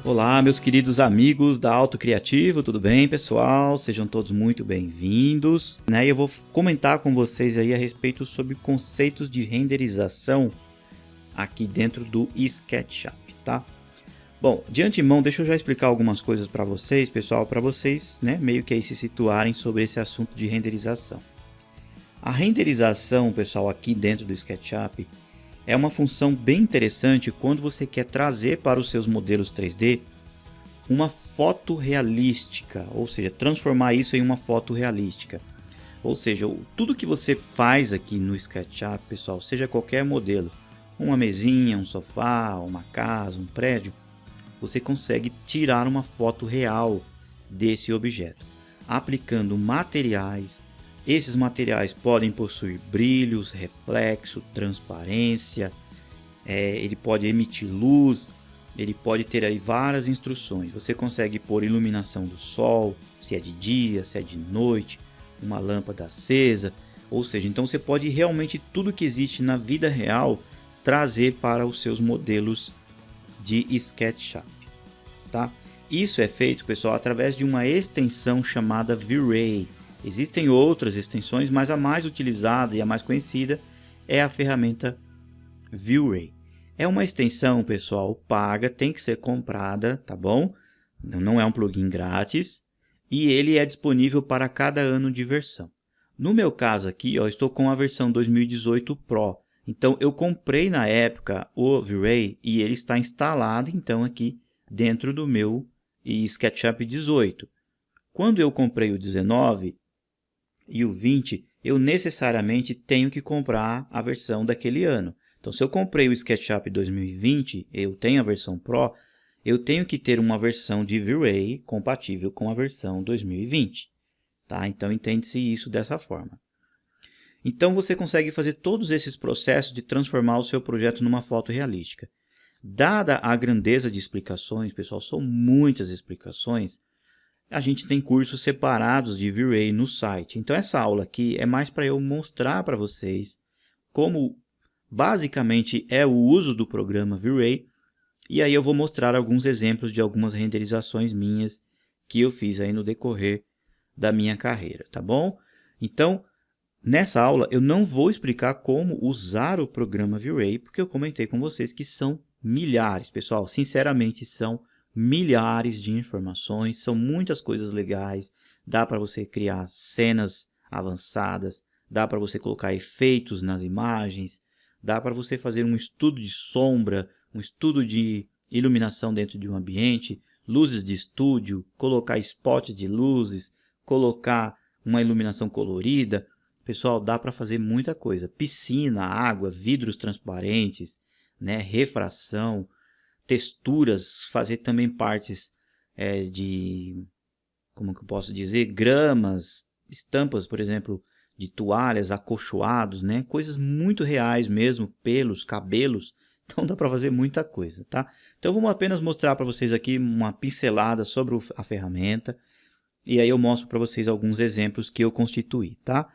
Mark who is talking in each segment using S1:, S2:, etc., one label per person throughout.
S1: Olá, meus queridos amigos da Auto Criativo, tudo bem, pessoal? Sejam todos muito bem-vindos. Eu vou comentar com vocês aí a respeito sobre conceitos de renderização aqui dentro do SketchUp, tá? Bom, de antemão, deixa eu já explicar algumas coisas para vocês, pessoal, para vocês, meio que aí se situarem sobre esse assunto de renderização. A renderização, pessoal, aqui dentro do SketchUp é uma função bem interessante quando você quer trazer para os seus modelos 3D uma foto realística, ou seja, transformar isso em uma foto realística. Ou seja, tudo que você faz aqui no SketchUp, pessoal, seja qualquer modelo, uma mesinha, um sofá, uma casa, um prédio, você consegue tirar uma foto real desse objeto, aplicando materiais. Esses materiais podem possuir brilhos, reflexo, transparência, ele pode emitir luz, ele pode ter aí várias instruções. Você consegue pôr iluminação do sol, se é de dia, se é de noite, uma lâmpada acesa, ou seja, então você pode realmente tudo que existe na vida real trazer para os seus modelos de SketchUp, tá? Isso é feito, pessoal, através de uma extensão chamada V-Ray. Existem outras extensões, mas a mais utilizada e a mais conhecida é a ferramenta V-Ray. É uma extensão, pessoal, paga, tem que ser comprada, tá bom? Não é um plugin grátis e ele é disponível para cada ano de versão. No meu caso aqui, ó, estou com a versão 2018 Pro. Então eu comprei na época o V-Ray e ele está instalado então aqui dentro do meu SketchUp 18. Quando eu comprei o 19 e o 20, eu necessariamente tenho que comprar a versão daquele ano. Então, se eu comprei o SketchUp 2020, eu tenho a versão Pro, eu tenho que ter uma versão de V-Ray compatível com a versão 2020. Tá? Então, entende-se isso dessa forma. Então, você consegue fazer todos esses processos de transformar o seu projeto numa foto realística. Dada a grandeza de explicações, pessoal, são muitas explicações, a gente tem cursos separados de V-Ray no site. Então essa aula aqui é mais para eu mostrar para vocês como basicamente é o uso do programa V-Ray. E aí eu vou mostrar alguns exemplos de algumas renderizações minhas que eu fiz aí no decorrer da minha carreira, tá bom? Então, nessa aula eu não vou explicar como usar o programa V-Ray, porque eu comentei com vocês que são milhares, pessoal, sinceramente são milhares de informações, são muitas coisas legais, dá para você criar cenas avançadas, dá para você colocar efeitos nas imagens, dá para você fazer um estudo de sombra, um estudo de iluminação dentro de um ambiente, luzes de estúdio, colocar spots de luzes, colocar uma iluminação colorida. Pessoal, dá para fazer muita coisa, piscina, água, vidros transparentes, refração, texturas, fazer também partes de, como que eu posso dizer, gramas, estampas, por exemplo, de toalhas, acolchoados, coisas muito reais mesmo, pelos, cabelos, então dá para fazer muita coisa, tá? Então vamos apenas mostrar para vocês aqui uma pincelada sobre a ferramenta e aí eu mostro para vocês alguns exemplos que eu constituí, tá?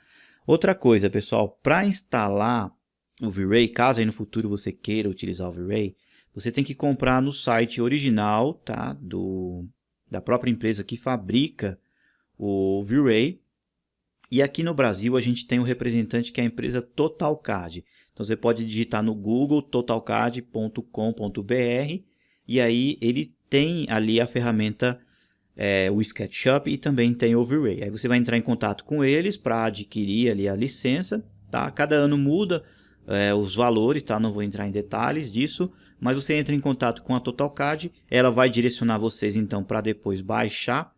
S1: Outra coisa, pessoal, para instalar o V-Ray, caso aí no futuro você queira utilizar o V-Ray, você tem que comprar no site original, tá? Da própria empresa que fabrica o V-Ray. E aqui no Brasil a gente tem um representante que é a empresa TotalCAD. Então você pode digitar no Google totalcad.com.br e aí ele tem ali a ferramenta, o SketchUp, e também tem o V-Ray. Aí você vai entrar em contato com eles para adquirir ali a licença, tá? Cada ano muda os valores, tá? Não vou entrar em detalhes disso, mas você entra em contato com a TotalCAD, ela vai direcionar vocês então para depois baixar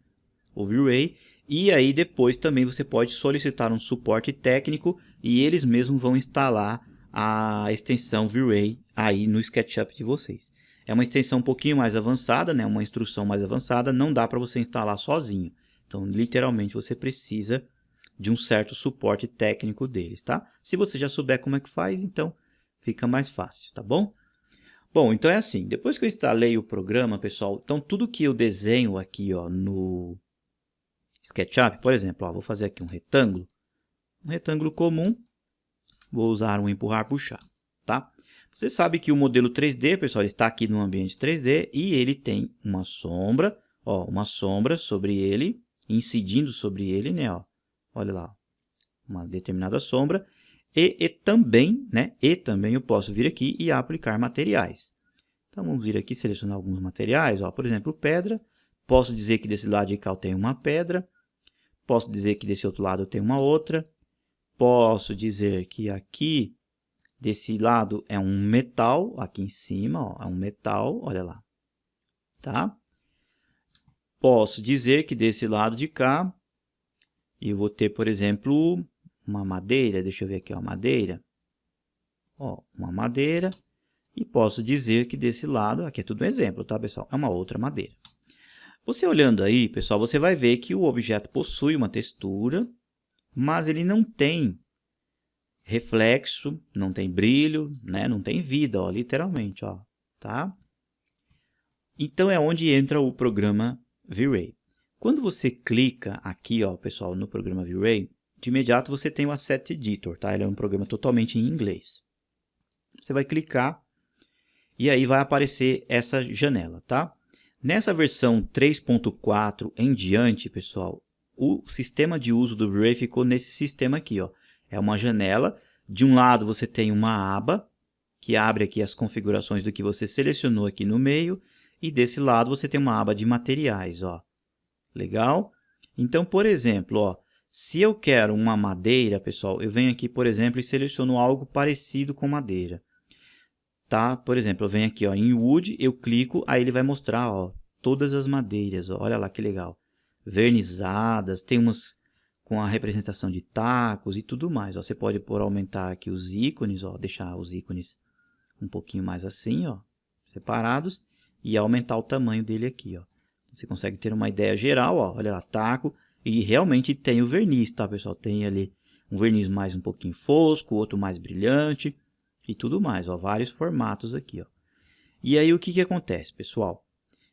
S1: o V-Ray, e aí depois também você pode solicitar um suporte técnico e eles mesmos vão instalar a extensão V-Ray aí no SketchUp de vocês. É uma extensão um pouquinho mais avançada, uma instrução mais avançada, não dá para você instalar sozinho. Então, literalmente, você precisa de um certo suporte técnico deles, tá? Se você já souber como é que faz, então fica mais fácil, tá bom? Bom, então é assim, depois que eu instalei o programa, pessoal, então tudo que eu desenho aqui, ó, no SketchUp, por exemplo, ó, vou fazer aqui um retângulo comum, vou usar um empurrar, puxar, tá? Você sabe que o modelo 3D, pessoal, ele está aqui no ambiente 3D e ele tem uma sombra, ó, uma sombra sobre ele, incidindo sobre ele, né, ó. Olha lá, uma determinada sombra. E também, né, eu posso vir aqui e aplicar materiais. Então, vamos vir aqui selecionar alguns materiais, ó, por exemplo, pedra. Posso dizer que desse lado de cá eu tenho uma pedra. Posso dizer que desse outro lado eu tenho uma outra. Posso dizer que aqui, desse lado, é um metal. Aqui em cima, ó, é um metal, olha lá. Tá? Posso dizer que desse lado de cá, eu vou ter, por exemplo, uma madeira. Deixa eu ver aqui, ó, madeira. Ó, uma madeira. E posso dizer que desse lado, aqui é tudo um exemplo, tá, pessoal? É uma outra madeira. Você olhando aí, pessoal, você vai ver que o objeto possui uma textura, mas ele não tem reflexo, não tem brilho, né? Não tem vida, ó, literalmente, ó, tá? Então é onde entra o programa V-Ray. Quando você clica aqui, ó, pessoal, no programa V-Ray, de imediato você tem o Asset Editor, tá? Ele é um programa totalmente em inglês. Você vai clicar e aí vai aparecer essa janela, tá? Nessa versão 3.4 em diante, pessoal, o sistema de uso do V-Ray ficou nesse sistema aqui, ó. É uma janela. De um lado você tem uma aba que abre aqui as configurações do que você selecionou aqui no meio. E desse lado você tem uma aba de materiais, ó. Legal? Então, por exemplo, ó, se eu quero uma madeira, pessoal, eu venho aqui, por exemplo, e seleciono algo parecido com madeira. Tá? Por exemplo, eu venho aqui, ó, em Wood, eu clico, aí ele vai mostrar, ó, todas as madeiras, ó, olha lá que legal. Vernizadas, tem umas com a representação de tacos e tudo mais, ó. Você pode aumentar aqui os ícones, ó, deixar os ícones um pouquinho mais assim, ó, separados, e aumentar o tamanho dele aqui, ó. Você consegue ter uma ideia geral, ó, olha lá, taco, e realmente tem o verniz, tá, pessoal? Tem ali um verniz mais um pouquinho fosco, outro mais brilhante, e tudo mais, ó, vários formatos aqui, ó. E aí o que acontece, pessoal?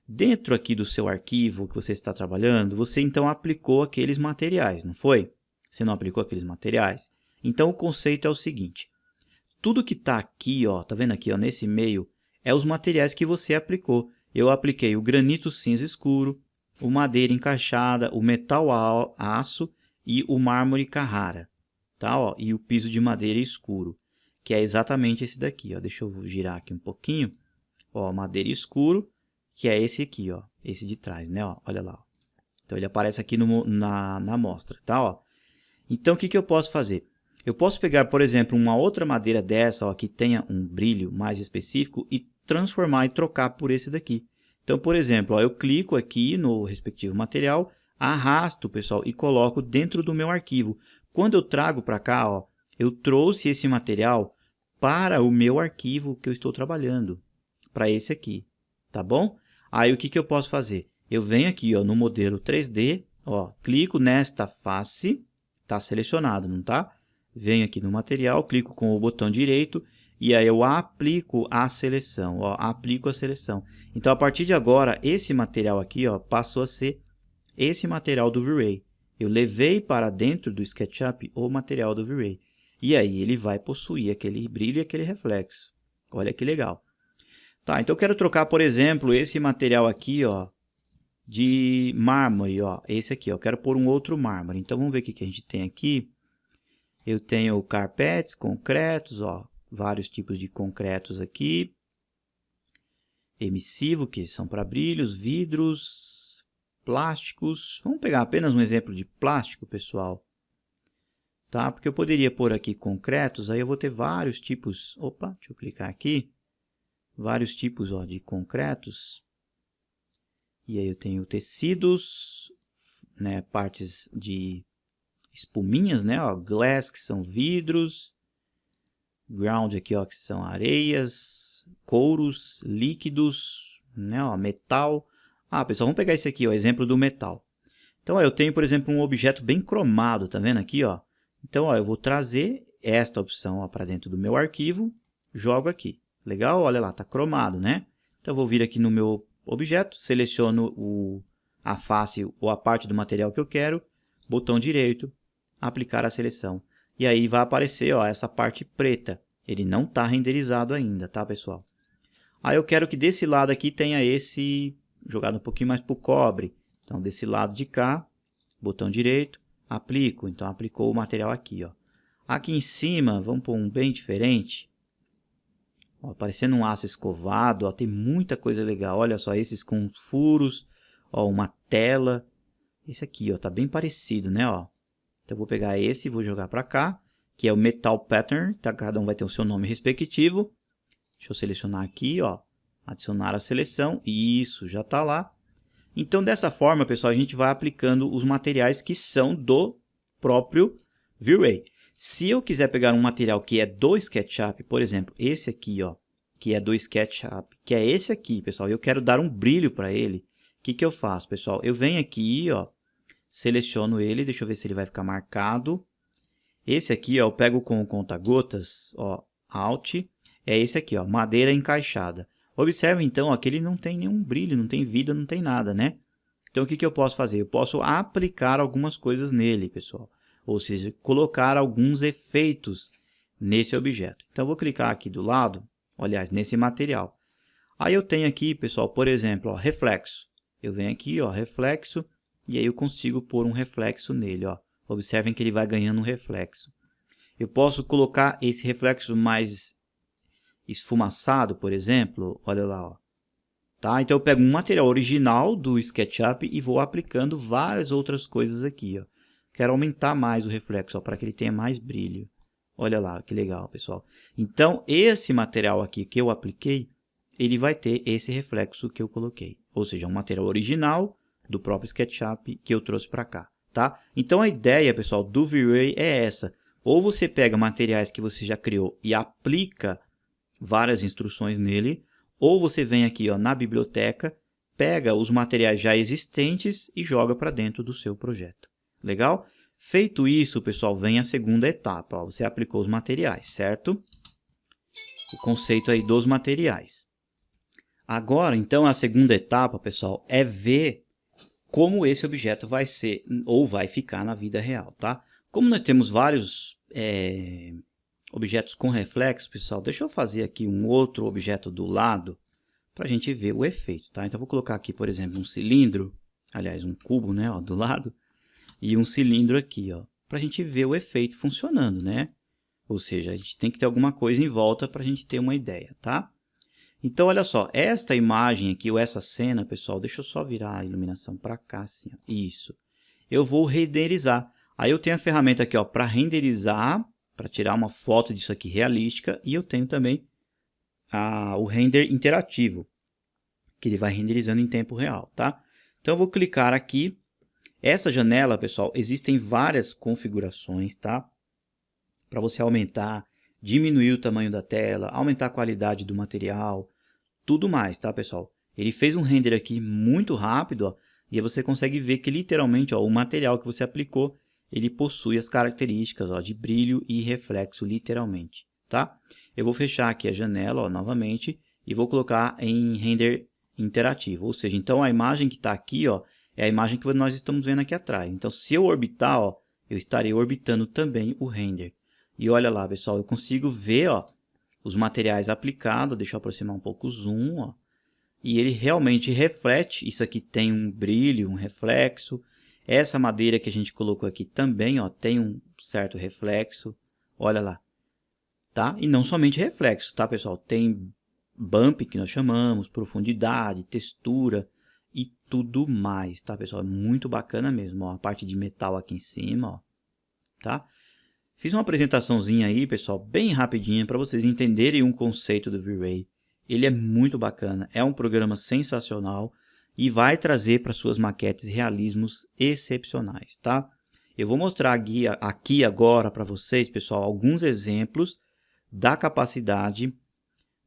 S1: Dentro aqui do seu arquivo que você está trabalhando, você então aplicou aqueles materiais, não foi? Você não aplicou aqueles materiais? Então o conceito é o seguinte: tudo que está aqui, ó, tá vendo aqui, ó, nesse meio, é os materiais que você aplicou. Eu apliquei o granito cinza escuro, o madeira encaixada, o metal aço e o mármore Carrara, tá? Ó, e o piso de madeira escuro, que é exatamente esse daqui, ó. Deixa eu girar aqui um pouquinho. Ó, madeira escuro, que é esse aqui, ó, esse de trás, né? Ó, olha lá. Ó. Então ele aparece aqui na amostra, tá? Ó. Então o que eu posso fazer? Eu posso pegar, por exemplo, uma outra madeira dessa, ó, que tenha um brilho mais específico e transformar e trocar por esse daqui. Então, por exemplo, ó, eu clico aqui no respectivo material, arrasto, pessoal, e coloco dentro do meu arquivo. Quando eu trago para cá, ó, eu trouxe esse material para o meu arquivo que eu estou trabalhando, para esse aqui, tá bom? Aí o que eu posso fazer? Eu venho aqui, ó, no modelo 3D, ó, clico nesta face, está selecionado, não tá? Venho aqui no material, clico com o botão direito e aí eu aplico a seleção, ó, aplico a seleção. Então, a partir de agora, esse material aqui, ó, passou a ser esse material do V-Ray. Eu levei para dentro do SketchUp o material do V-Ray. E aí ele vai possuir aquele brilho e aquele reflexo. Olha que legal. Tá, então eu quero trocar, por exemplo, esse material aqui, ó, de mármore, ó, esse aqui, ó, eu quero pôr um outro mármore. Então vamos ver o que a gente tem aqui. Eu tenho carpetes, concretos, ó, vários tipos de concretos aqui. Emissivo, que são para brilhos, vidros, plásticos. Vamos pegar apenas um exemplo de plástico, pessoal. Tá? Porque eu poderia pôr aqui concretos, aí eu vou ter vários tipos. Opa, deixa eu clicar aqui. Vários tipos, ó, de concretos. E aí eu tenho tecidos, né, partes de espuminhas, né, ó, glass, que são vidros, ground aqui, ó, que são areias, couros, líquidos, né, ó, metal. Ah, pessoal, vamos pegar esse aqui, ó, exemplo do metal. Então, ó, eu tenho, por exemplo, um objeto bem cromado, tá vendo aqui, ó? Então, ó, eu vou trazer esta opção para dentro do meu arquivo, jogo aqui. Legal? Olha lá, tá cromado, né? Então, eu vou vir aqui no meu objeto, seleciono a face ou a parte do material que eu quero, botão direito, aplicar a seleção. E aí vai aparecer, ó, essa parte preta. Ele não está renderizado ainda, tá, pessoal? Aí eu quero que desse lado aqui tenha esse jogado um pouquinho mais para o cobre. Então, desse lado de cá, botão direito, aplico. Então, aplicou o material aqui, ó. Aqui em cima, vamos pôr um bem diferente. Ó, parecendo um aço escovado, ó, tem muita coisa legal. Olha só, esses com furos, ó, uma tela. Esse aqui, ó, tá bem parecido, né, ó. Então, eu vou pegar esse e vou jogar para cá, que é o Metal Pattern, tá? Cada um vai ter o seu nome respectivo. Deixa eu selecionar aqui, ó, adicionar a seleção. Isso, já tá lá. Então, dessa forma, pessoal, a gente vai aplicando os materiais que são do próprio V-Ray. Se eu quiser pegar um material que é do SketchUp, por exemplo, esse aqui, ó, que é do SketchUp, que é esse aqui, pessoal, e eu quero dar um brilho para ele, o que que eu faço, pessoal? Eu venho aqui, ó, seleciono ele, deixa eu ver se ele vai ficar marcado. Esse aqui, ó, eu pego com o conta-gotas, ó, Alt, é esse aqui, ó, madeira encaixada. Observe então, ó, que ele não tem nenhum brilho, não tem vida, não tem nada, né? Então, o que que eu posso fazer? Eu posso aplicar algumas coisas nele, pessoal. Ou seja, colocar alguns efeitos nesse objeto. Então, eu vou clicar aqui do lado, aliás, nesse material. Aí eu tenho aqui, pessoal, por exemplo, ó, reflexo. Eu venho aqui, ó, reflexo, e aí eu consigo pôr um reflexo nele, ó. Observem que ele vai ganhando um reflexo. Eu posso colocar esse reflexo mais esfumaçado, por exemplo, olha lá, ó. Tá? Então eu pego um material original do SketchUp e vou aplicando várias outras coisas aqui, ó. Quero aumentar mais o reflexo, para que ele tenha mais brilho. Olha lá, que legal, pessoal. Então, esse material aqui que eu apliquei, ele vai ter esse reflexo que eu coloquei. Ou seja, um material original do próprio SketchUp que eu trouxe para cá, tá? Então, a ideia, pessoal, do V-Ray é essa. Ou você pega materiais que você já criou e aplica várias instruções nele, ou você vem aqui, ó, na biblioteca, pega os materiais já existentes e joga para dentro do seu projeto. Legal? Feito isso, pessoal, vem a segunda etapa. Ó, você aplicou os materiais, certo? O conceito aí dos materiais. Agora, então, a segunda etapa, pessoal, é ver como esse objeto vai ser ou vai ficar na vida real, tá? Como nós temos vários objetos com reflexo, pessoal, deixa eu fazer aqui um outro objeto do lado para a gente ver o efeito, tá? Então, eu vou colocar aqui, por exemplo, um cilindro, aliás, um cubo, né, ó, do lado, e um cilindro aqui, ó, para a gente ver o efeito funcionando, né? Ou seja, a gente tem que ter alguma coisa em volta para a gente ter uma ideia, tá? Então, olha só, esta imagem aqui, ou essa cena, pessoal, deixa eu só virar a iluminação para cá, assim, ó. Isso. Eu vou renderizar. Aí eu tenho a ferramenta aqui, ó, para renderizar, para tirar uma foto disso aqui realística, e eu tenho também o render interativo, que ele vai renderizando em tempo real, tá? Então, eu vou clicar aqui. Essa janela, pessoal, existem várias configurações, tá? Para você aumentar, diminuir o tamanho da tela, aumentar a qualidade do material, tudo mais, tá, pessoal? Ele fez um render aqui muito rápido, ó, e aí você consegue ver que literalmente, ó, o material que você aplicou, ele possui as características, ó, de brilho e reflexo, literalmente, tá? Eu vou fechar aqui a janela, ó, novamente, e vou colocar em render interativo, ou seja, então a imagem que está aqui, ó, é a imagem que nós estamos vendo aqui atrás. Então, se eu orbitar, ó, eu estarei orbitando também o render. E olha lá, pessoal, eu consigo ver, ó, os materiais aplicados. Deixa eu aproximar um pouco o zoom, ó, e ele realmente reflete. Isso aqui tem um brilho, um reflexo. Essa madeira que a gente colocou aqui também, ó, tem um certo reflexo. Olha lá, tá? E não somente reflexo, tá, pessoal? Tem bump, que nós chamamos, profundidade, textura e tudo mais, tá, pessoal? Muito bacana mesmo, ó, a parte de metal aqui em cima, ó, tá? Fiz uma apresentaçãozinha aí, pessoal, bem rapidinha, para vocês entenderem um conceito do V-Ray. Ele é muito bacana, é um programa sensacional e vai trazer para suas maquetes realismos excepcionais, tá? Eu vou mostrar aqui agora para vocês, pessoal, alguns exemplos da capacidade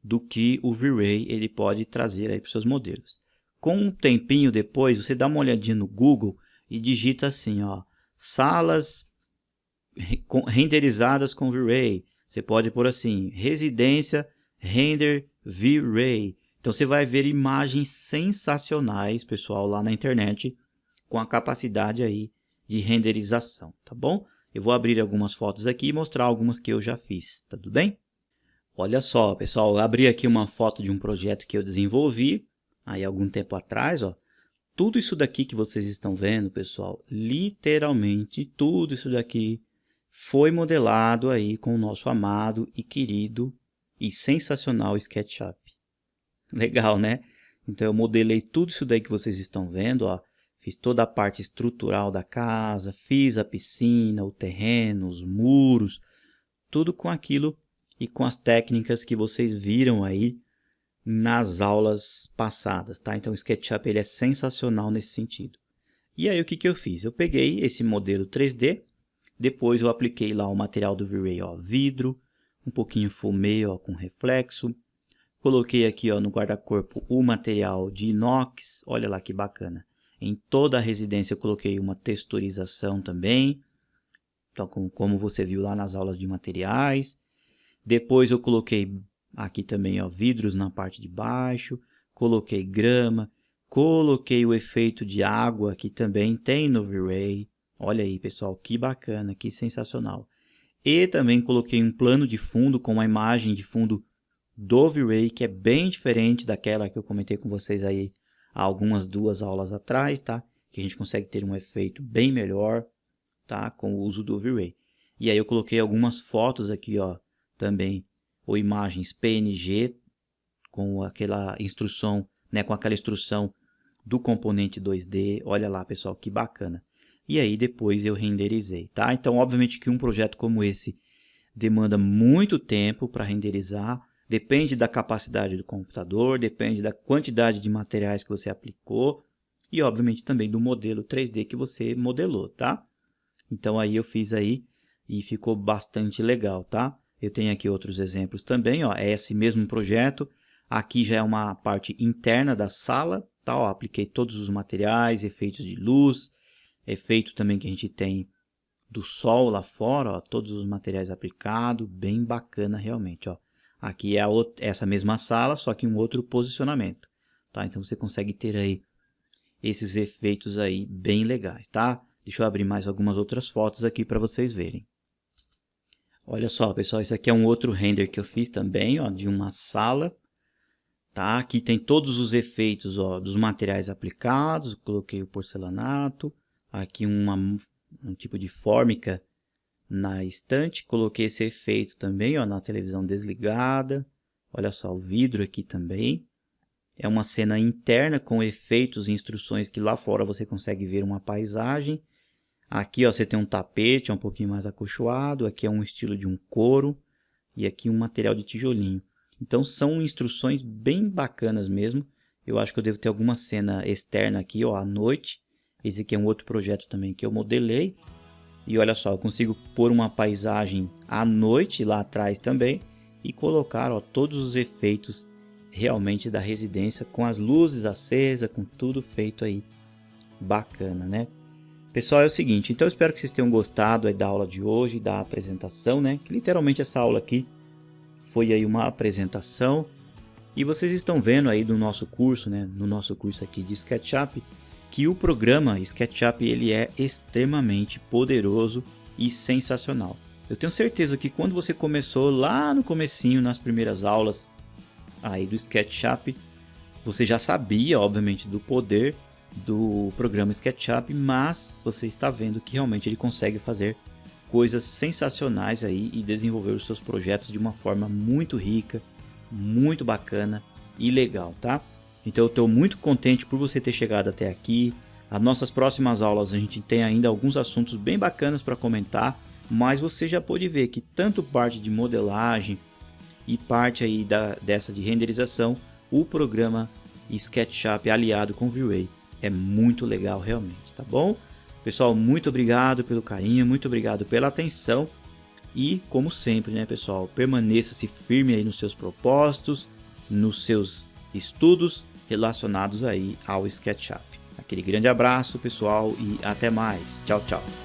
S1: do que o V-Ray ele pode trazer aí para os seus modelos. Com um tempinho depois, você dá uma olhadinha no Google e digita assim, ó, salas renderizadas com V-Ray. Você pode pôr assim, residência render V-Ray. Então você vai ver imagens sensacionais, pessoal, lá na internet com a capacidade aí de renderização, tá bom? Eu vou abrir algumas fotos aqui e mostrar algumas que eu já fiz, tá tudo bem? Olha só, pessoal, eu abri aqui uma foto de um projeto que eu desenvolvi aí algum tempo atrás, ó. Tudo isso daqui que vocês estão vendo, pessoal, literalmente tudo isso daqui foi modelado aí com o nosso amado e querido e sensacional SketchUp. Legal, né? Então eu modelei tudo isso daí que vocês estão vendo, ó. Fiz toda a parte estrutural da casa, fiz a piscina, o terreno, os muros, tudo com aquilo e com as técnicas que vocês viram aí nas aulas passadas, tá? Então o SketchUp ele é sensacional nesse sentido. E aí o que eu fiz? Eu peguei esse modelo 3D, depois eu apliquei lá o material do V-Ray, ó, vidro, um pouquinho fumê, ó, com reflexo. Coloquei aqui, ó, no guarda-corpo o material de inox, olha lá que bacana. Em toda a residência eu coloquei uma texturização também, então, como você viu lá nas aulas de materiais. Depois eu coloquei aqui também, ó, vidros na parte de baixo, coloquei grama, coloquei o efeito de água que também tem no V-Ray. Olha aí, pessoal, que bacana, que sensacional. E também coloquei um plano de fundo com uma imagem de fundo do V-Ray, que é bem diferente daquela que eu comentei com vocês aí há algumas 2 aulas atrás, tá? Que a gente consegue ter um efeito bem melhor, tá? Com o uso do V-Ray. E aí eu coloquei algumas fotos aqui, ó, também, ou imagens PNG, com aquela instrução, né? Com aquela instrução do componente 2D. Olha lá, pessoal, que bacana. E aí depois eu renderizei, tá? Então, obviamente que um projeto como esse demanda muito tempo para renderizar. Depende da capacidade do computador, depende da quantidade de materiais que você aplicou e, obviamente, também do modelo 3D que você modelou, tá? Então, aí eu fiz aí e ficou bastante legal, tá? Eu tenho aqui outros exemplos também, ó, é esse mesmo projeto. Aqui já é uma parte interna da sala, tá? Ó, apliquei todos os materiais, efeitos de luz, efeito também que a gente tem do sol lá fora, ó, todos os materiais aplicados, bem bacana realmente, ó. Aqui é essa mesma sala, só que um outro posicionamento, tá? Então você consegue ter aí esses efeitos aí bem legais, tá? Deixa eu abrir mais algumas outras fotos aqui para vocês verem. Olha só, pessoal, esse aqui é um outro render que eu fiz também, ó, de uma sala, tá? Aqui tem todos os efeitos, ó, dos materiais aplicados, coloquei o porcelanato, aqui um tipo de fórmica na estante, coloquei esse efeito também, ó, na televisão desligada. Olha só o vidro aqui também. É uma cena interna com efeitos e instruções que lá fora você consegue ver uma paisagem. Aqui, ó, você tem um tapete, um pouquinho mais acolchoado. Aqui é um estilo de um couro e aqui um material de tijolinho. Então são instruções bem bacanas mesmo. Eu acho que eu devo ter alguma cena externa aqui, ó, à noite. Esse aqui é um outro projeto também que eu modelei. E olha só, eu consigo pôr uma paisagem à noite lá atrás também e colocar, ó, todos os efeitos realmente da residência com as luzes acesas, com tudo feito aí bacana, né? Pessoal, é o seguinte, então eu espero que vocês tenham gostado aí da aula de hoje, da apresentação, né? Que literalmente essa aula aqui foi aí uma apresentação e vocês estão vendo aí do nosso curso, né? No nosso curso aqui de SketchUp, que o programa SketchUp ele é extremamente poderoso e sensacional. Eu tenho certeza que quando você começou lá no comecinho, nas primeiras aulas aí do SketchUp, você já sabia, obviamente, do poder do programa SketchUp, mas você está vendo que realmente ele consegue fazer coisas sensacionais aí e desenvolver os seus projetos de uma forma muito rica, muito bacana e legal, tá? Então eu estou muito contente por você ter chegado até aqui. As nossas próximas aulas a gente tem ainda alguns assuntos bem bacanas para comentar, mas você já pode ver que tanto parte de modelagem e parte aí dessa de renderização, o programa SketchUp aliado com V-Ray é muito legal realmente, tá bom? Pessoal, muito obrigado pelo carinho, muito obrigado pela atenção e como sempre, né, pessoal, permaneça-se firme aí nos seus propósitos, nos seus estudos relacionados aí ao SketchUp. Aquele grande abraço, pessoal, e até mais. Tchau, tchau.